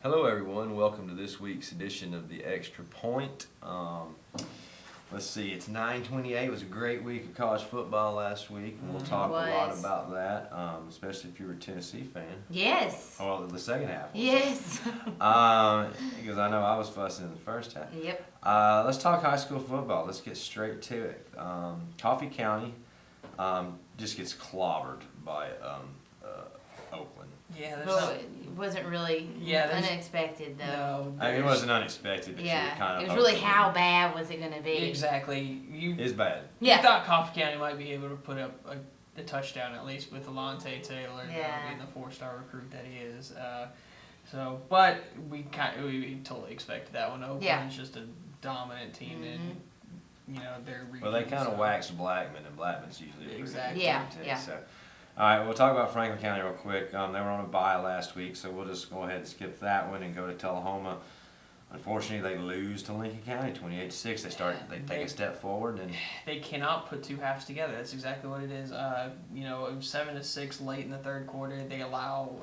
Hello, everyone. Welcome to this week's edition of the Extra Point. Let's see, it's 9:28. It was a great week of college football last week, and we'll talk a lot about that, especially if you're a Tennessee fan. Yes. Well, the second half. Yes. Because I know I was fussing in the first half. Yep. Let's talk high school football. Let's get straight to it. Coffee County just gets clobbered by Oakland. Yeah, it wasn't really unexpected though. No, I mean, it wasn't unexpected, but yeah, kind of it was really how bad was it going to be? Exactly. It's bad. You thought Coffee County might be able to put up a touchdown at least with Alontae Taylor, being the 4-star recruit that he is. But we totally expected that one. Oakland's just a dominant team, and they're well, they kind of waxed Blackman, and Blackman's usually a pretty good team too. Yeah. So, all right, we'll talk about Franklin County real quick. They were on a bye last week, so we'll just go ahead and skip that one and go to Tullahoma. Unfortunately, they lose to Lincoln County, 28-6. They take a step forward, and they cannot put two halves together. That's exactly what it is. It was 7-6 late in the third quarter. They allow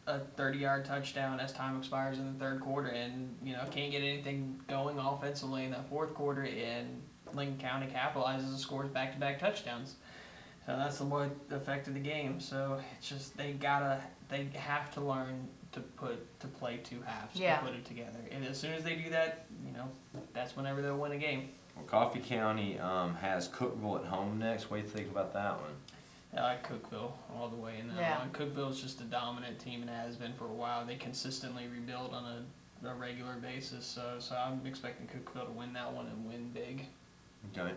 a 30-yard touchdown as time expires in the third quarter, and can't get anything going offensively in that fourth quarter. And Lincoln County capitalizes and scores back-to-back touchdowns. So that's what affected the game. So it's just they have to learn to play two halves to put it together. And as soon as they do that, that's whenever they'll win a game. Well, Coffee County has Cookeville at home next. What do you think about that one? I like Cookeville all the way in that one. Cookeville is just a dominant team and has been for a while. They consistently rebuild on a regular basis. So I'm expecting Cookeville to win that one and win big. Okay.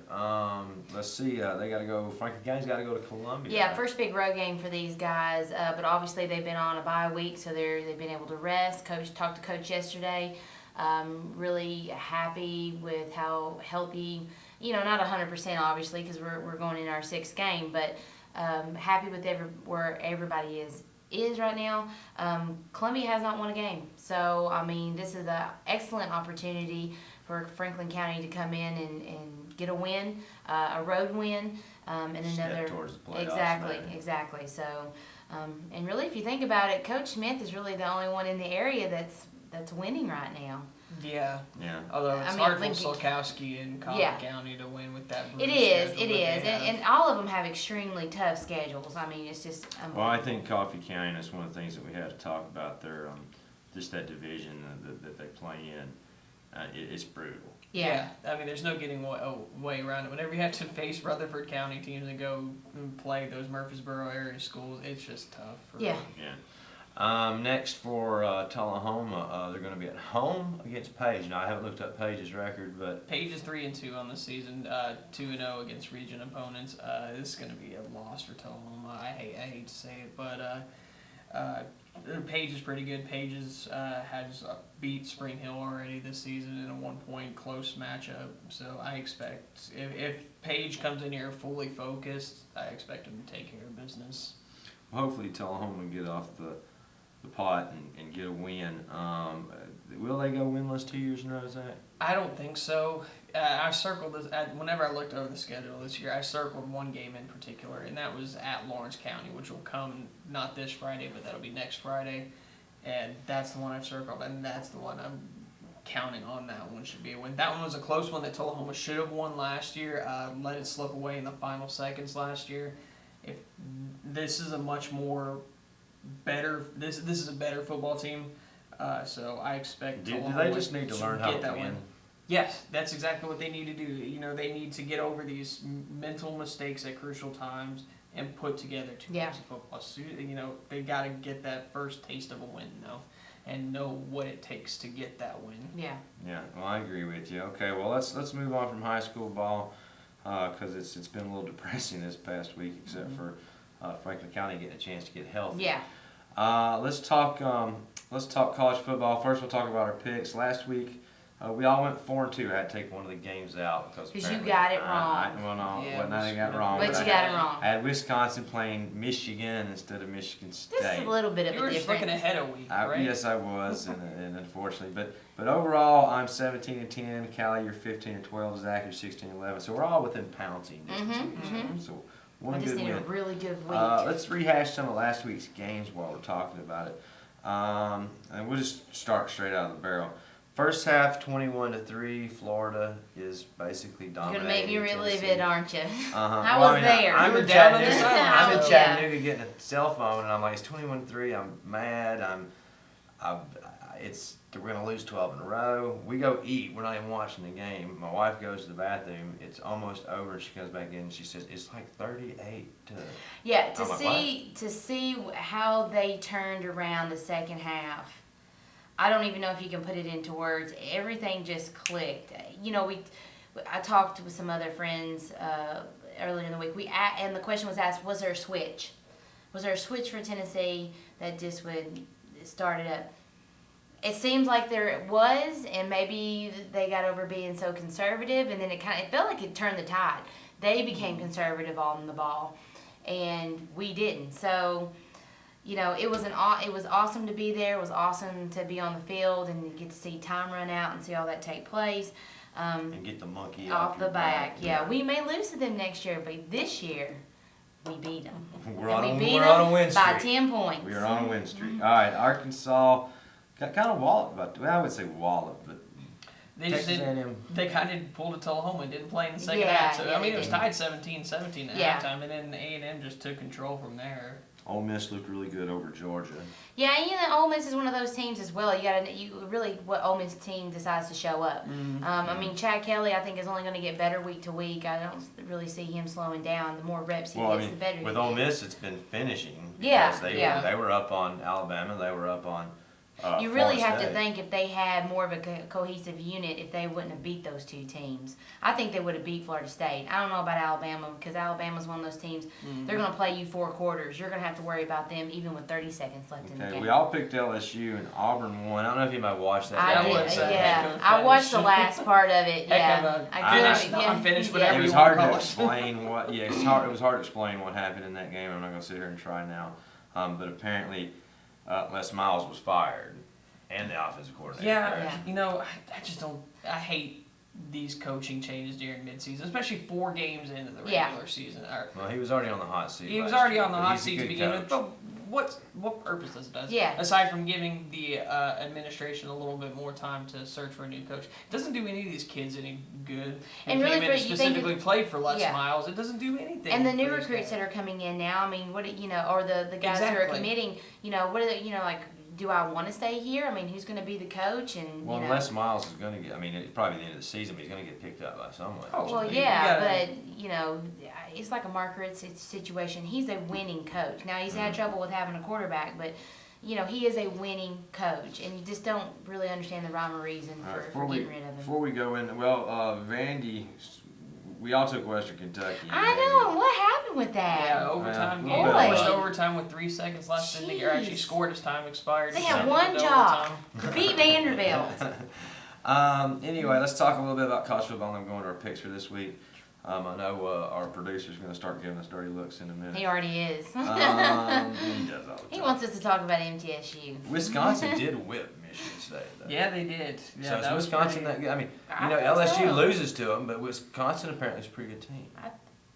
Let's see. Franklin County's got to go to Columbia. Yeah, first big road game for these guys. But obviously they've been on a bye week, so they've been able to rest. Talked to Coach yesterday. Really happy with how healthy. Not 100% obviously because we're going in our 6th game, but happy with where everybody is right now. Columbia has not won a game, so I mean this is an excellent opportunity for Franklin County to come in and get a win, a road win, and another towards the playoffs. Exactly. So, and really, if you think about it, Coach Smith is really the only one in the area that's winning right now. Yeah. Although it's hard for Solkowski and Coffee County to win with that. It is, and all of them have extremely tough schedules. I mean, it's just unbelievable. Well, I think Coffee County, and that's one of the things that we had to talk about there. Just that division that they play in. It's brutal. Yeah. I mean, there's no getting way around it. Whenever you have to face Rutherford County teams and go and play those Murfreesboro area schools, it's just tough. Next for Tullahoma, they're going to be at home against Page. Now, I haven't looked up Page's record, but Page is 3-2 on the season, 2-0 against region opponents. This is going to be a loss for Tullahoma. I hate to say it, but Page is pretty good. Page has beat Spring Hill already this season in a 1-point close matchup. So I expect if Page comes in here fully focused, I expect him to take care of business. Hopefully Tullahoma will get off the pot and get a win. Will they go winless 2 years in a row, Zach? I don't think so. I circled this whenever I looked over the schedule this year. I circled one game in particular, and that was at Lawrence County, which will come not this Friday, but that'll be next Friday. And that's the one I've circled, and that's the one I'm counting on. That one should be a win. That one was a close one that Tullahoma should have won last year. Let it slip away in the final seconds last year. If this is a much more better, this is a better football team. So I expect. Do they just need to learn how to win? Yes, that's exactly what they need to do. They need to get over these mental mistakes at crucial times and put together two games of football. So, they got to get that first taste of a win, and know what it takes to get that win. Yeah. Yeah. Well, I agree with you. Okay. Well, let's move on from high school ball because it's been a little depressing this past week, except for Franklin County getting a chance to get healthy. Yeah. Let's talk college football. First, we'll talk about our picks. Last week, we all went 4-2. I had to take one of the games out because you got it wrong. I got wrong. But you got it wrong. I had Wisconsin playing Michigan instead of Michigan State. This is a little bit of a difference. You were just looking ahead a week, right? Yes, I was, and unfortunately, but overall, I'm 17-10. Callie, you're 15-12. Zach, you're 16-11. So we're all within pouncing distance of each other. So one I just good need win. a really good week. Let's rehash some of last week's games while we're talking about it. And we'll just start straight out of the barrel. First half, 21-3. Florida is basically You're dominating. gonna make me relive Tennessee. it, aren't you? Uh-huh. I Well, was I mean, there. I'm You in were down on Chattanooga. the sideline. I'm in Yeah. Chattanooga getting a cell phone, and I'm like, it's 21-3. I'm mad. We're gonna lose 12 in a row. We go eat. We're not even watching the game. My wife goes to the bathroom. It's almost over. She comes back in and she says, "It's like 38 to." Yeah, to I'm like, see how they turned around the second half. I don't even know if you can put it into words. Everything just clicked. You know, I talked with some other friends earlier in the week. And the question was asked: Was there a switch? Was there a switch for Tennessee that just would start it up? It seems like there was, and maybe they got over being so conservative, and then it felt like it turned the tide. They became conservative on the ball, and we didn't. So, you know, it was awesome to be there. It was awesome to be on the field and get to see time run out and see all that take place. And get the monkey Off the your back. Yeah, we may lose to them next year, but this year we beat them. We're And on we a beat we're on a them win by streak. 10 points. We are on a win streak. All right, Arkansas got kind of walloped, I would say walloped, but They just Texas didn't. A&M. They kind of pulled a Tullahoma and didn't play in the second Yeah, half. So yeah, I mean, they it was didn't. tied 17-17 at Yeah. halftime, and then A&M just took control from there. Ole Miss looked really good over Georgia. Yeah, and you know, Ole Miss is one of those teams as well. You really what Ole Miss team decides to show up. I mean, Chad Kelly, I think, is only going to get better week to week. I don't really see him slowing down. The more reps he gets, the better. With he Ole gets. Miss, it's been finishing. Yeah, Because yeah. they were up on Alabama. They were up on. You really Florida have to State. think if they had more of a cohesive unit, if they wouldn't have beat those two teams. I think they would have beat Florida State. I don't know about Alabama because Alabama's one of those teams. They're going to play you 4 quarters. You're going to have to worry about them even with 30 seconds left in the Okay, game. we all picked LSU and Auburn won. I don't know if anybody watched that. I That game. did, was a heck yeah. of a I watched the finish. last part of it. Heck Yeah, of a I finished, couldn't- yeah, unfinished, yeah. whatever It you was want hard to to call it. explain what. Yeah, it was hard to explain what happened in that game. I'm not gonna sit here and try now. But apparently, Les Miles was fired, and the offensive coordinator. Yeah, Yeah. you know, I just don't. I hate these coaching changes during midseason, especially 4 games into the Yeah. regular season. Well, he was already on the hot seat. He was last already year, on the but hot he's a seat to good begin coach. with. But what purpose does it do? Yeah. Aside from giving the administration a little bit more time to search for a new coach, it doesn't do any of these kids any good. And Who really came in for- and you think specifically it- played for Les Yeah. Miles. It doesn't do anything. And the new for these recruits guys. that are coming in now, I mean, or the guys who are Exactly. committing, what are they, like, do I want to stay here? I mean, who's going to be the coach? And Well, Les Miles is going to get. I mean, it's probably the end of the season, but he's going to get picked up by someone. Oh, well, You yeah, gotta- but it's like a Mark Ritz situation. He's a winning coach. Now he's had trouble with having a quarterback, but he is a winning coach, and you just don't really understand the rhyme or reason All right, for getting rid of him. Before we go in, Vandy, we all took Western Kentucky. and I know. And what happened with that? Yeah, overtime Yeah, game. boy. Pushed overtime with 3 seconds left in the game. Actually Jeez. scored as time expired. They Sent had it one into job: overtime. beat Vanderbilt. Anyway, let's talk a little bit about college football and going to our picks for this week. I know our producer's going to start giving us dirty looks in a minute. He already is. He does all the time. He wants us to talk about MTSU. Wisconsin did whip Michigan State, though. Yeah, they did. Yeah, So is that was Wisconsin pretty- that good? I mean, I think LSU so. loses to them, but Wisconsin apparently is a pretty good team.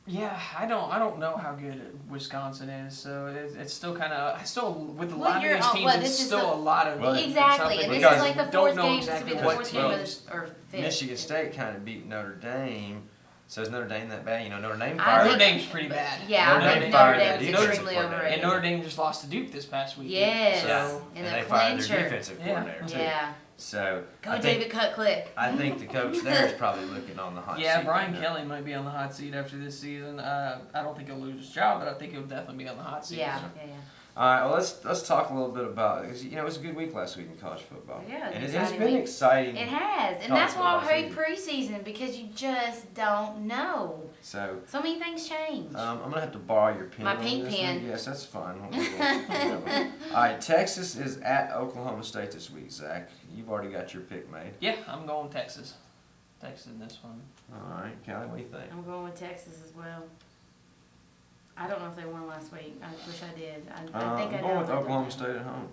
Yeah, I don't know how good Wisconsin is, so it's still kind of with a Well, lot of you're these on- teams, well, it's this is still the- a lot of Well, Exactly, and this because is like the don't fourth know game. exactly This will be the what fourth game teams. or fifth. Michigan State kind of beat Notre Dame. So is Notre Dame that bad? Notre Dame I fired. Notre think- Dame's pretty bad. Yeah, Notre I Dame think fired Notre their Dame's defensive extremely coordinator. overrated. And Notre Dame just lost to Duke this past week. Yes. So, In and the they fired their clincher. defensive Yeah. coordinator too. Yeah. So Go I think David Cutcliffe. I think the coach there is probably looking on the hot yeah, seat. Brian right now. Kelly might be on the hot seat after this season. I don't think he'll lose his job, but I think he'll definitely be on the hot seat. Yeah, So- yeah. All right, well let's talk a little bit about it. 'Cause, it was a good week last week in college football. Yeah, and it's it's exciting been week. exciting. It has, and College that's why I football hate preseason because you just don't know. So So many things change. I'm gonna have to borrow your pen. My on pink this pen. one. Yes, that's fine. All right, Texas is at Oklahoma State this week. Zach, you've already got your pick made. Yeah, I'm going Texas. Texas in this one. All right, Callie, what do you think? I'm going with Texas as well. I don't know if they won last week. I wish I did. I think I I'm know. going with but I don't Oklahoma know. State at home.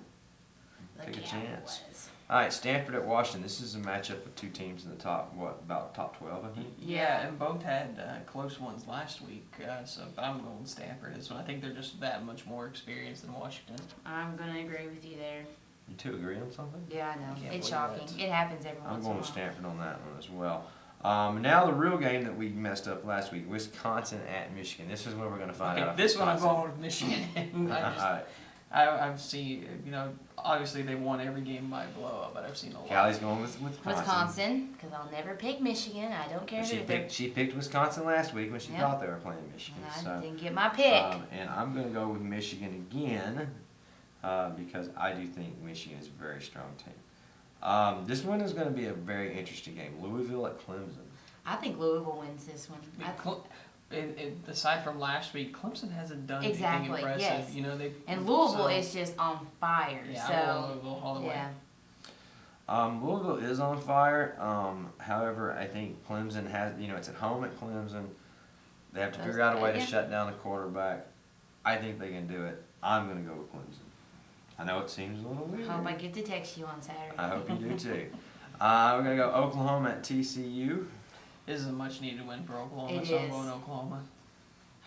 The Take a chance. Cowboys. All right, Stanford at Washington. This is a matchup of two teams in the about top 12, I think? Yeah, and both had close ones last week. But I'm going Stanford as well. I think they're just that much more experienced than Washington. I'm gonna agree with you there. You two agree on something? Yeah, I know. Can't It's believe shocking. that. It happens every I'm once in a going while. with Stanford on that one as well. Now the real game that we messed up last week, Wisconsin at Michigan. This is where we're going to find out. If This one I'm Wisconsin- going with Michigan. All right. I've seen, obviously they won every game by blowout, but I've seen a lot. Callie's going with Wisconsin. Wisconsin, because I'll never pick Michigan. I don't care who they're. She picked Wisconsin last week when she Yep. thought they were playing Michigan. And I So, didn't get my pick. and I'm going to go with Michigan again because I do think Michigan is a very strong team. This one is going to be a very interesting game. Louisville at Clemson. I think Louisville wins this one. Aside from last week, Clemson hasn't done Exactly, anything impressive. yes. And Louisville so- is just on fire. Yeah, so I'm going Louisville all the way. yeah. Louisville is on fire. However, I think Clemson has, it's at home at Clemson. They have to figure out a way to Yeah. shut down the quarterback. I think they can do it. I'm going to go with Clemson. I know it seems a little weird. Hope I get to text you on Saturday. I hope you do too. We're going to go Oklahoma at TCU. This is a much needed win for Oklahoma, It so I'm is. going Oklahoma.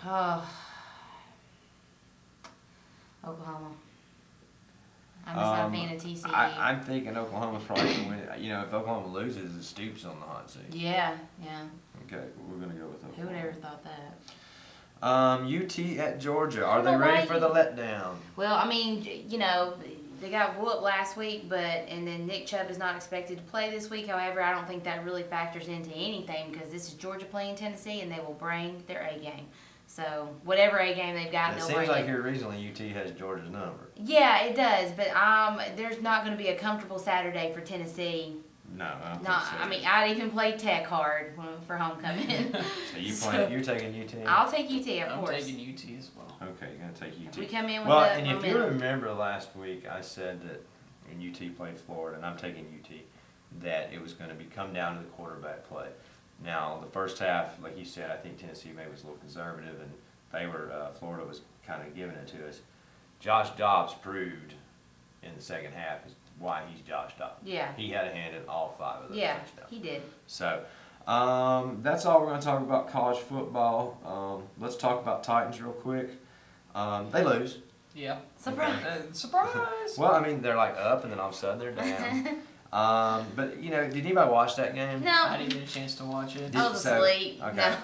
Oh. Oklahoma. I'm just not a fan of TCU. I'm thinking Oklahoma's probably going to win it. If Oklahoma loses, it Stoops on the hot seat. yeah. Okay, we're going to go with Oklahoma. Who would ever thought that? UT at Georgia. Are they know why ready for the letdown? Well, I mean, they got whooped last week, and then Nick Chubb is not expected to play this week. However, I don't think that really factors into anything because this is Georgia playing Tennessee, and they will bring their A game. So whatever A game they've got, It they'll seems bring like it. here recently UT has Georgia's number. Yeah, it does, but there's not going to be a comfortable Saturday for Tennessee. No, I don't Not, think so. I mean, I'd even play Tech hard for homecoming. So you're taking UT? I'll take UT, of I'm course. taking UT as well. Okay, you're going to take UT. We come in with Well, the and if you momentum. remember last week, I said that when UT played Florida, and I'm taking UT, that it was going to come down to the quarterback play. Now, the first half, like you said, I think Tennessee maybe was a little conservative, and Florida was kind of giving it to us. Josh Dobbs proved in the second half is why he's Josh Dobbs. Yeah. He had a hand in all 5 of those Yeah, touchdowns. he did. So, that's all we're going to talk about college football. Let's talk about Titans real quick. They lose. Yeah. Surprise. Surprise! Well, I mean, they're like up, and then all of a sudden they're down. But did anybody watch that game? No. I didn't get a chance to watch it. I was So, asleep. okay. No.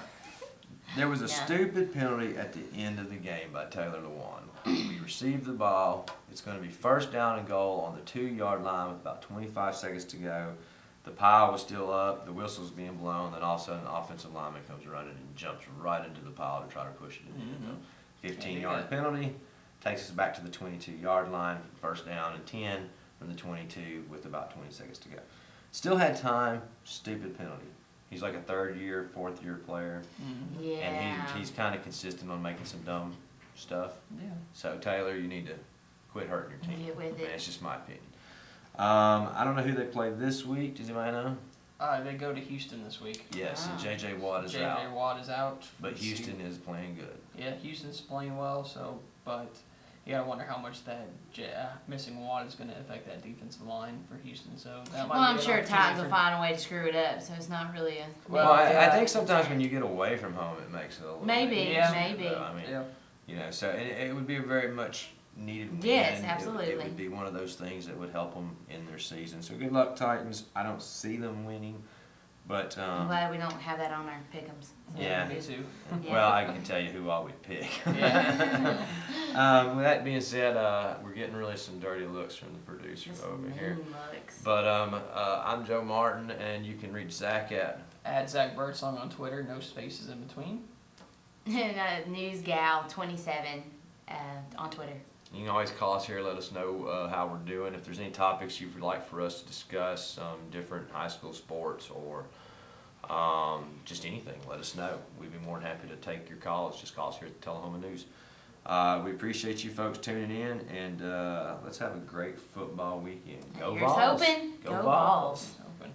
There was a No. stupid penalty at the end of the game by Taylor Lewan. We received the ball. It's going to be first down and goal on the 2-yard line with about 25 seconds to go. The pile was still up. The whistle's being blown. Then all of a sudden, an offensive lineman comes running and jumps right into the pile to try to push it in. 15-yard penalty takes us back to the 22-yard line. First down and 10 from the 22 with about 20 seconds to go. Still had time. Stupid penalty. He's like a 3rd-year, 4th-year player. Yeah. And he's kind of consistent on making some dumb stuff. Yeah. So, Taylor, you need to quit hurting your team. Get with it. That's just my opinion. I don't know who they play this week. Does anybody know? They go to Houston this week. Yes, and Wow. J.J. Watt is out. J.J. Watt is out. But Houston is playing good. Yeah, Houston's playing well, but you gotta wonder how much that missing Watt is gonna affect that defensive line for Houston. So that might Well, I'm be an sure opportunity Titans will for- find a way to screw it up, so it's not really a. Well, I yeah. think sometimes when you get away from home, it makes it a little Maybe, bit Yeah. easier, maybe. though. I mean, Yeah. so it would be a very much needed win. Yes, It absolutely. would be one of those things that would help them in their season. So good luck, Titans. I don't see them winning, but I'm glad we don't have that on our pick'ems. So. Yeah. Me too. Yeah. well, I can tell you who I would pick. Yeah. With that being said, we're getting really some dirty looks from the producer Just over here. mean looks. But I'm Joe Martin, and you can reach Zach at Zach Birdsong on Twitter, no spaces in between. And News Gal 27 on Twitter. You can always call us here, let us know how we're doing. If there's any topics you'd like for us to discuss, different high school sports or just anything, let us know. We'd be more than happy to take your calls. Just call us here at the Tullahoma News. We appreciate you folks tuning in, and let's have a great football weekend. Go Here's Vols! hoping. Go Go Vols! Vols. Open.